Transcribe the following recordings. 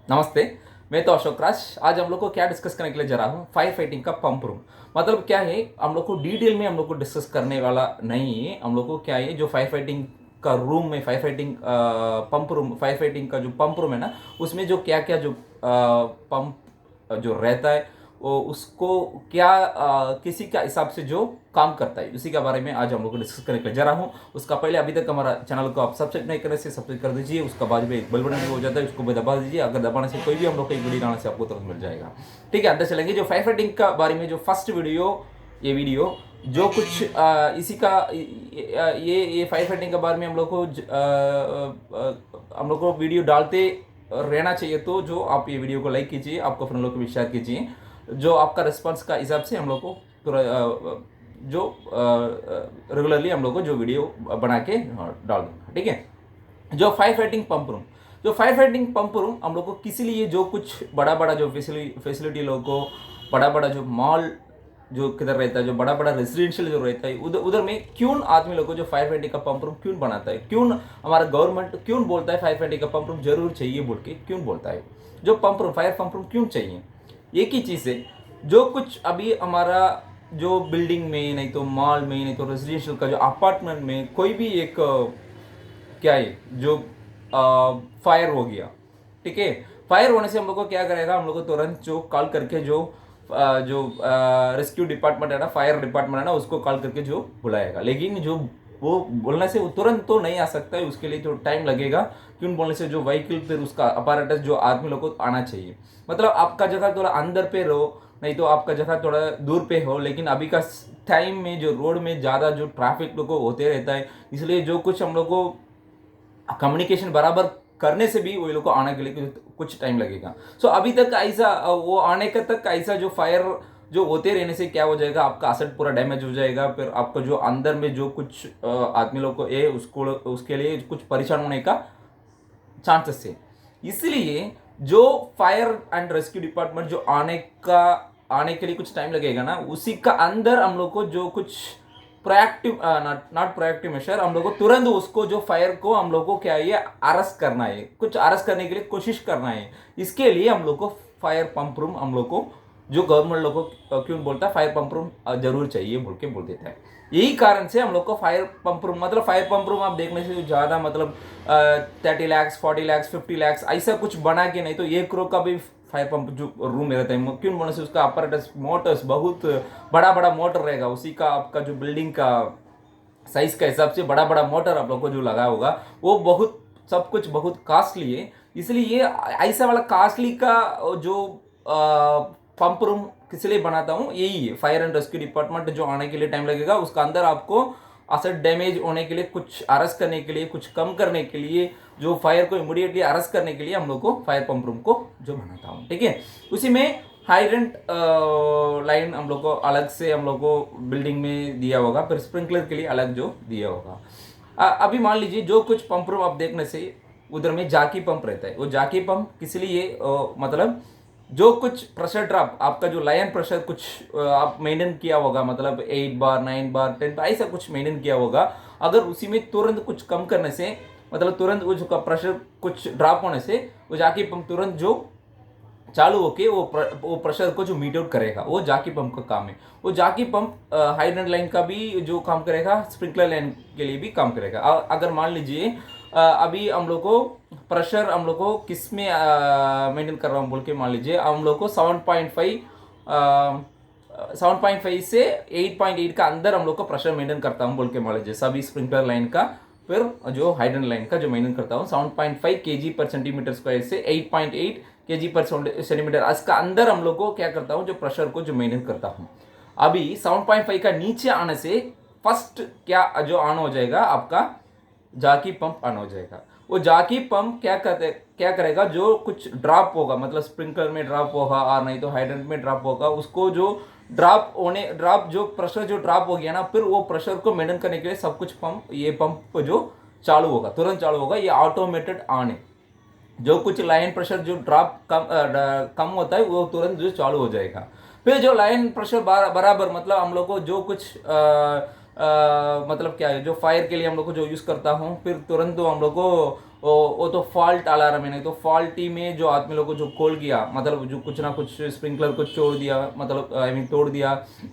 नमस्ते। मैं तो अशोक राज। आज हम लोग को क्या डिस्कस करने के लिए जा रहा हूँ, फायर फाइटिंग का पंप रूम। मतलब क्या है, हम लोग को डिटेल में हम लोग को डिस्कस करने वाला नहीं है। हम लोग को क्या है, जो फायर फाइटिंग का रूम में fire fighting pump room, fire fighting का जो पंप रूम है ना, उसमें जो क्या क्या जो पंप जो रहता है, वो उसको क्या किसी का हिसाब से जो काम करता है, उसी के बारे में आज हम लोग को डिस्कस करने के लिए जा रहा हूँ। उसका पहले अभी तक हमारा चैनल को आप सब्सक्राइब नहीं करने से सब्सक्राइब कर दीजिए। उसका बाद में एक बेल बटन भी हो जाता है, उसको भी दबा दीजिए। अगर दबाने से कोई भी हम लोग का एक वीडियो डालने से आपको तुरंत मिल जाएगा। ठीक है, अंदर चलेंगे। जो फायर फाइटिंग का बारे में जो फर्स्ट वीडियो, ये वीडियो जो कुछ इसी का ये फायर फाइटिंग के बारे में हम लोग को हम लोग को वीडियो डालते रहना चाहिए। तो जो आप ये वीडियो को लाइक कीजिए, आपको फ्रेंड लोग को भी शेयर कीजिए। जो आपका रिस्पांस का हिसाब से हम लोग को जो रेगुलरली हम लोग को जो वीडियो बना के डाल दूंगा। ठीक है। जो फायर फाइटिंग पंप रूम, जो फायर फाइटिंग पंप रूम हम लोग को किसी लिए जो कुछ बड़ा बड़ा जो फैसिलिटी लोगों को, बड़ा बड़ा जो मॉल जो किधर रहता है, जो बड़ा बड़ा रेजिडेंशियल जो रहता है, उधर उधर में क्यों आदमी लोग को जो फायर फाइटिंग का पंप रूम क्यों बनाता है, क्यों हमारा गवर्नमेंट क्यों बोलता है फायर फाइटिंग का पंप रूम जरूर चाहिए बोल के क्यों बोलता है, जो pump room fire pump room क्यों चाहिए। एक ही चीज़ है, जो कुछ अभी हमारा जो बिल्डिंग में, नहीं तो मॉल में, नहीं तो रेजिडेंशियल का जो अपार्टमेंट में कोई भी एक क्या है जो फायर हो गया। ठीक है। फायर होने से हम लोग को क्या करेगा, हम लोग को तुरंत जो कॉल करके जो रेस्क्यू डिपार्टमेंट है ना, फायर डिपार्टमेंट है ना, उसको कॉल करके जो बुलाएगा। लेकिन जो वो बोलने से वो तुरंत तो नहीं आ सकता है, उसके लिए जो टाइम लगेगा। क्यों बोलने से जो व्हीकल फिर उसका अपारेटस जो आदमी लोग को आना चाहिए। मतलब आपका जगह थोड़ा अंदर पे रहो, नहीं तो आपका जगह थोड़ा दूर पे हो, लेकिन अभी का टाइम में जो रोड में ज़्यादा जो ट्रैफिक लोग को होते रहता है, इसलिए जो कुछ हम लोग को कम्युनिकेशन बराबर करने से भी वो लोग को आने के लिए कुछ टाइम लगेगा। सो अभी तक ऐसा वो आने का तक ऐसा जो फायर जो होते रहने से क्या हो जाएगा, आपका असेट पूरा डैमेज हो जाएगा। फिर आपको जो अंदर में जो कुछ आदमी लोग को है उसको उसके लिए कुछ परेशान होने का चांसेस है। इसलिए जो फायर एंड रेस्क्यू डिपार्टमेंट जो आने के लिए कुछ टाइम लगेगा ना, उसी का अंदर हम लोग को जो कुछ प्रोएक्टिव नॉट प्रोएक्टिव मेजर, हम लोग को तुरंत उसको जो फायर को हम लोग को क्या है अरेस्ट करना है, कुछ अरेस्ट करने के लिए कोशिश करना है। इसके लिए हम लोग को फायर पंप रूम हम लोग को जो गवर्नमेंट लोग को क्यों बोलता है फायर पंप रूम जरूर चाहिए बोल के बोल देता है। यही कारण से हम लोग को फायर पंप रूम, मतलब फायर पंप रूम आप देखने से ज़्यादा मतलब 30 लाख 40 लाख 50 लाख ऐसा कुछ बना के, नहीं तो 1 करोड़ का भी फायर पंप जो रूम में रहता है। क्यों बोलने से उसका अपरेटस मोटर्स बहुत बड़ा बड़ा मोटर रहेगा, उसी का आपका जो बिल्डिंग का साइज का हिसाब से बड़ा बड़ा मोटर आप लोग को जो लगा होगा, वो बहुत सब कुछ बहुत कॉस्टली है। इसलिए ये ऐसा वाला कॉस्टली का जो पंप रूम किस लिए बनाता हूँ, यही है फायर एंड रेस्क्यू डिपार्टमेंट जो आने के लिए टाइम लगेगा, उसका अंदर आपको असेट डैमेज होने के लिए, कुछ अरेस्ट करने के लिए, कुछ कम करने के लिए, जो फायर को इमीडिएटली अरेस्ट करने के लिए हम लोग को फायर पंप रूम को जो बनाता हूँ। ठीक है। उसी में हाइड्रेंट लाइन हम लोग को अलग से हम लोग को बिल्डिंग में दिया होगा, फिर स्प्रिंकलर के लिए अलग जो दिया होगा। अभी मान लीजिए जो कुछ पंप रूम आप देखने से उधर में जाकी पंप रहता है, वो जाकी पंप किस लिए मतलब जो कुछ प्रेशर ड्रॉप आपका जो लाइन प्रेशर कुछ आप मेंटेन किया होगा, मतलब 8 बार 9 बार 10 बार ऐसा कुछ मेंटेन किया होगा। अगर उसी में तुरंत कुछ कम करने से, मतलब तुरंत वो जो प्रेशर कुछ ड्रॉप होने से वो जाकी पंप तुरंत जो चालू होके वो प्रेशर को जो मीट आउट करेगा, वो जाकी पंप का काम है। वो जाकी पंप हाइड्रेंट लाइन का भी जो काम करेगा, स्प्रिंकलर लाइन के लिए भी काम करेगा। अगर मान लीजिए अभी हम लोग को प्रेशर हम लोग को किस में मेंटेन कर रहा हूँ बोल के, मान लीजिए हम लोग को 7.5 से 8.8 का अंदर हम लोग को प्रेशर मेंटेन करता हूँ बोल के मान लीजिए, सभी स्प्रिंकलर लाइन का, फिर जो हाइड्रेंट लाइन का जो मेंटेन करता हूँ 7.5 केजी पर सेंटीमीटर स्क्वायर से 8.8 केजी पर सेंटीमीटर, इसका अंदर हम लोग को क्या करता हूँ, जो प्रेशर को जो मेंटेन करता हूँ। अभी 7.5 का नीचे आने से फर्स्ट क्या जो ऑन हो जाएगा, आपका जाकी पंप ऑन हो जाएगा। वो जाकी पंप क्या करेगा, जो कुछ ड्रॉप होगा, मतलब स्प्रिंकलर में ड्रॉप होगा और नहीं तो हाइड्रेंट में ड्रॉप होगा, उसको जो ड्रॉप जो प्रेशर जो ड्रॉप हो गया ना, फिर वो प्रेशर को मेंटेन करने के लिए सब कुछ ये पंप जो चालू होगा, तुरंत चालू होगा। ये ऑटोमेटेड ऑन है। जो कुछ लाइन प्रेशर जो ड्रॉप कम होता है वो तुरंत जो चालू हो जाएगा। फिर जो लाइन प्रेशर बराबर, मतलब हम लोग को जो कुछ मतलब क्या है, जो फायर के लिए हम लोग को जो यूज़ करता हूँ, फिर तुरंत तो हम लोग को वो तो फॉल्ट अलार्म है, नहीं तो फॉल्टी में जो आदमी लोग को जो खोल गया, मतलब जो कुछ ना कुछ स्प्रिंकलर को छोड़ दिया, मतलब आई मीन तोड़ दिया,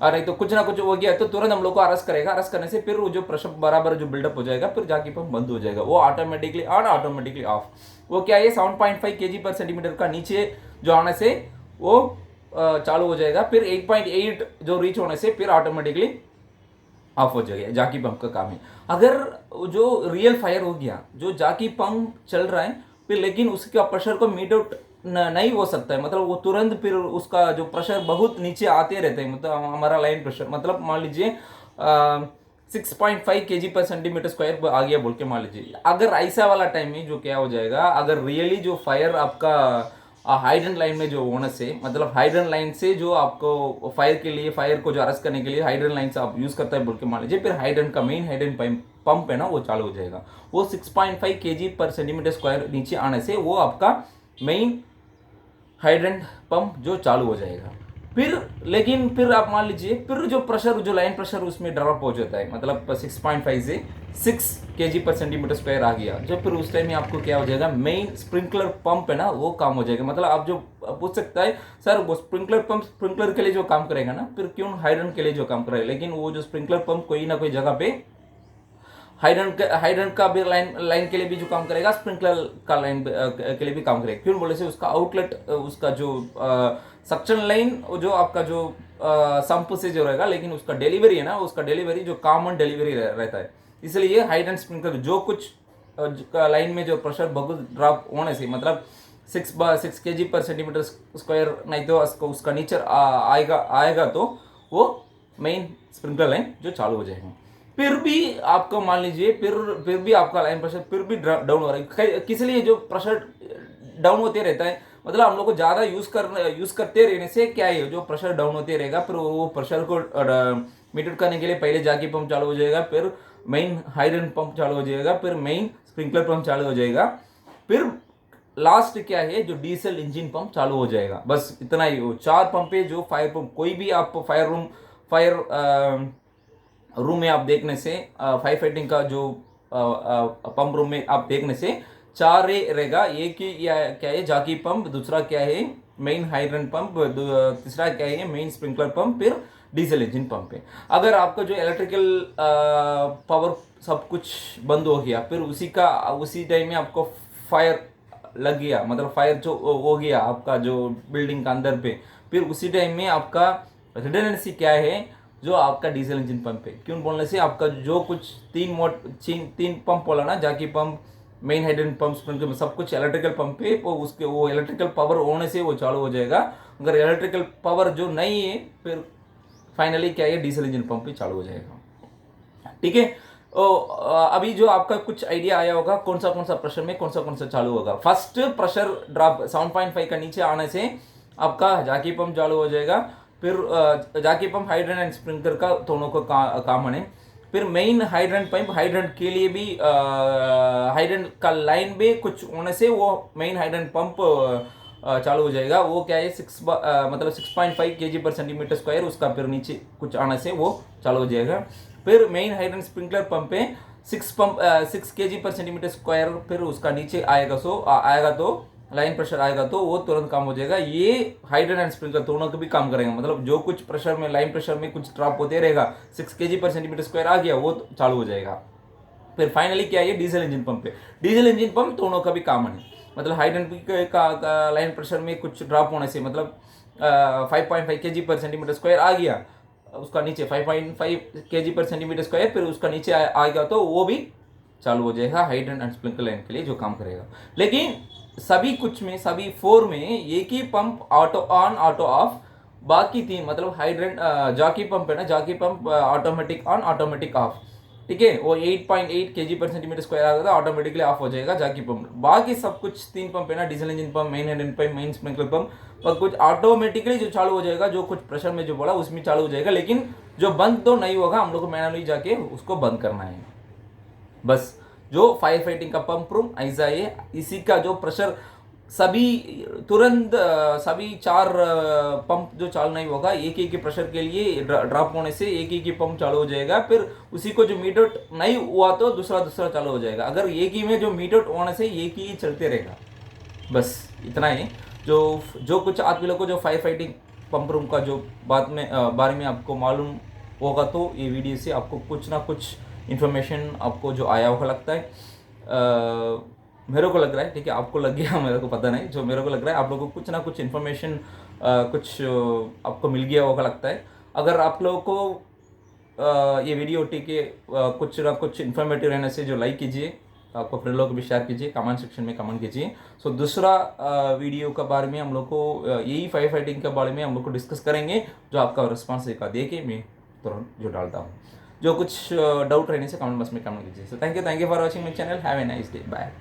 और नहीं तो कुछ ना कुछ हो गया, तो तुरंत हम लोग को अरेस्ट करेगा। अरेस्ट करने से फिर वो जो प्रेशर बराबर जो बिल्डअप हो जाएगा, फिर जाके पंप बंद हो जाएगा, वो ऑटोमेटिकली ऑन ऑटोमेटिकली ऑफ। वो क्या है 7.5 kg पर सेंटीमीटर का नीचे जो आने से वो चालू हो जाएगा, फिर 8.8 जो रीच होने से फिर ऑटोमेटिकली ऑफ हो जाएगा। जाकी पंप का काम है। अगर जो रियल फायर हो गया, जो जाकी पंप चल रहा है फिर, लेकिन उसका प्रेशर को मीट आउट नहीं हो सकता है, मतलब वो तुरंत फिर उसका जो प्रेशर बहुत नीचे आते रहते हैं, मतलब हमारा लाइन प्रेशर, मतलब मान लीजिए 6.5 kg पर सेंटीमीटर स्क्वायर आ गया बोल के मान लीजिए। अगर ऐसा वाला टाइम में जो क्या हो जाएगा, अगर रियली जो फायर आपका हाइडन लाइन में जो होने से, मतलब हाइडन लाइन से जो आपको फायर के लिए, फायर को जो अरेस्ट करने के लिए हाइडन लाइन से आप यूज करता है बोल के मान लीजिए, फिर हाइडन का मेन हाइडन पंप है ना, वो चालू हो जाएगा। वो 6.5 kg पर सेंटीमीटर स्क्वायर नीचे आने से वो आपका मेन हाइड्रेंट पंप जो चालू हो जाएगा। फिर लेकिन फिर आप मान लीजिए फिर जो प्रेशर, जो लाइन प्रेशर उसमें ड्रॉप हो जाता है, मतलब 6.5 से 6 kg पर सेंटीमीटर स्क्वायर आ गया, जो फिर उस टाइम में आपको क्या हो जाएगा, मेन स्प्रिंकलर पंप है ना वो काम हो जाएगा। मतलब आप जो पूछ सकता है सर वो स्प्रिंकलर पंप स्प्रिंकलर के लिए जो काम करेगा ना, फिर क्यों हाइड्रेंट के लिए जो काम करेगा, लेकिन वो जो स्प्रिंकलर पंप कोई ना कोई जगह पे हाइड्रेंट का भी लाइन के लिए भी जो काम करेगा, स्प्रिंकलर का लाइन के लिए भी काम करेगा। क्यों बोले से उसका आउटलेट, उसका जो सक्शन लाइन जो आपका जो संप से जो रहेगा, लेकिन उसका डिलीवरी है ना, उसका डिलीवरी जो कॉमन डिलीवरी रहता है। इसलिए हाइड्रेंट स्प्रिंकलर जो कुछ लाइन में जो प्रेशर बहुत ड्रॉप होने से, मतलब 6 kg पर सेंटीमीटर स्क्वायर नहीं तो उसका नीचे आएगा तो वो मेन स्प्रिंकलर लाइन जो चालू हो जाएगा। फिर भी आपको मान लीजिए फिर भी आपका लाइन प्रेशर फिर भी डाउन हो रहा है, किस लिए जो प्रेशर डाउन होते रहता है, मतलब हम लोग को ज़्यादा यूज़ करते रहने से क्या है, जो प्रेशर डाउन होते रहेगा, फिर वो प्रेशर को मीटर करने के लिए पहले जाके पंप चालू हो जाएगा, फिर मेन हाइड्रेंट पंप चालू हो जाएगा, फिर मेन स्प्रिंकलर पंप चालू हो जाएगा, फिर लास्ट क्या है जो डीजल इंजन पंप चालू हो जाएगा। बस इतना ही, वो 4 पंप है जो फायर पंप, कोई भी आप फायर रूम में आप देखने से, फायर फाइटिंग का जो पंप रूम में आप देखने से 4 रहेगा। एक ही क्या है जाकी पंप, दूसरा क्या है मेन हाइड्रेंट पंप, तीसरा क्या है मेन स्प्रिंकलर पंप, फिर डीजल इंजन पंप है। अगर आपका जो इलेक्ट्रिकल पावर सब कुछ बंद हो गया, फिर उसी टाइम में आपको फायर लग गया, मतलब फायर जो हो गया आपका जो बिल्डिंग का अंदर पे, फिर उसी टाइम में आपका रिडंडेंसी क्या है, जो आपका डीजल इंजन पंप है। क्यों बोलने से आपका जो कुछ 3 पंप बोला ना, jockey pump, main hydrant pump, sprinkler, सब कुछ इलेक्ट्रिकल पंप है, वो इलेक्ट्रिकल पावर होने से वो चालू हो जाएगा। अगर इलेक्ट्रिकल पावर जो नहीं है, फिर फाइनली क्या है डीजल इंजन पंप भी चालू हो जाएगा। ठीक है। अभी जो आपका कुछ आइडिया आया होगा कौन सा प्रेशर में कौन सा चालू होगा। फर्स्ट प्रेशर ड्रॉप 7.5 का नीचे आने से आपका जाकी पंप चालू हो जाएगा, फिर जाकी पंप हाइड्रेंट एंड स्प्रिंकलर का दोनों को कॉमन है। फिर मेन हाइड्रेंट पंप, हाइड्रेंट के लिए भी हाइड्रेंट का लाइन भी कुछ होने से वो मेन हाइड्रेंट पंप चालू हो जाएगा। वो क्या है मतलब 6.5 kg पर सेंटीमीटर स्क्वायर, उसका फिर नीचे कुछ आने से वो चालू हो जाएगा। फिर मेन हाइड्रेंट स्प्रिंकलर पंप है 6 kg पर सेंटीमीटर स्क्वायर, फिर उसका नीचे आएगा तो लाइन प्रेशर आएगा तो वो तुरंत काम हो जाएगा। ये हाइड्रेंट एंड स्प्रिंकलर दोनों को भी काम करेंगे, मतलब जो कुछ प्रेशर में, लाइन प्रेशर में कुछ ड्रॉप होते रहेगा, 6 kg पर सेंटीमीटर स्क्वायर आ गया वो चालू हो जाएगा। फिर फाइनली क्या है डीजल इंजन पंप है। डीजल इंजन पंप दोनों का भी कॉमन है, मतलब हाइड्रेंट का लाइन प्रेशर में कुछ ड्रॉप होने से, मतलब 5.5 kg पर सेंटीमीटर स्क्वायर आ गया, उसका नीचे 5.5 kg पर सेंटीमीटर स्क्वायर, फिर उसका नीचे आएगा तो वो भी चालू हो जाएगा हाइड्रेंट एंड स्प्रिंकलर लाइन के लिए जो काम करेगा। लेकिन सभी 4 में एक ही pump auto on auto off, बाकी 3 मतलब हाइड्रेंट जाकी पंप है ना, jockey pump automatic on automatic off. ठीक है, वो 8.8 kg पर सेंटीमीटर स्क्वायर आ गया था, ऑटोमेटिकली ऑफ हो जाएगा जाकी पंप। बाकी सब कुछ 3 पंप है ना, diesel engine pump, main hydrant pump, main sprinkler pump, और कुछ ऑटोमेटिकली जो चालू हो जाएगा, जो कुछ प्रेशर में जो बोला उसमें चालू हो जाएगा, लेकिन जो बंद तो नहीं होगा, हम लोग को मैनुअली जाके उसको बंद करना है। बस जो फायर फाइटिंग का पंप रूम ऐसा है, इसी का जो प्रेशर सभी तुरंत सभी चार पंप जो चालू नहीं होगा, एक ही प्रेशर के लिए ड्रॉप होने से एक ही पंप चालू हो जाएगा, फिर उसी को जो मीट आउट नहीं हुआ तो दूसरा दूसरा चालू हो जाएगा। अगर एक ही में जो मीट आउट होने से एक ही चलते रहेगा। बस इतना ही। जो जो कुछ आप लोगों को जो फायर फाइटिंग पंप रूम का जो बारे में आपको मालूम होगा, तो ये वीडियो से आपको कुछ ना कुछ इन्फॉर्मेशन आपको जो आया होगा लगता है। मेरे को लग रहा है, ठीक है, आपको लग गया मेरे को पता नहीं, जो मेरे को लग रहा है आप लोगों को कुछ ना कुछ इन्फॉर्मेशन कुछ आपको मिल गया होगा लगता है। अगर आप लोगों को ये वीडियो ठीक है कुछ ना कुछ इन्फॉर्मेटिव रहने से जो लाइक कीजिए, आपको फ्रेंड लोग को भी शेयर कीजिए, कमेंट सेक्शन में कमेंट कीजिए। सो दूसरा वीडियो के बारे में हम लोग को यही फायर फाइटिंग के बारे में हम लोग को डिस्कस करेंगे। जो आपका रिस्पॉन्स दे के मैं तुरंत जो डालता हूँ। जो कुछ डाउट रहने से कमेंट बॉक्स में कमेंट कीजिए। So thank you for watching my channel. Have a nice day. Bye.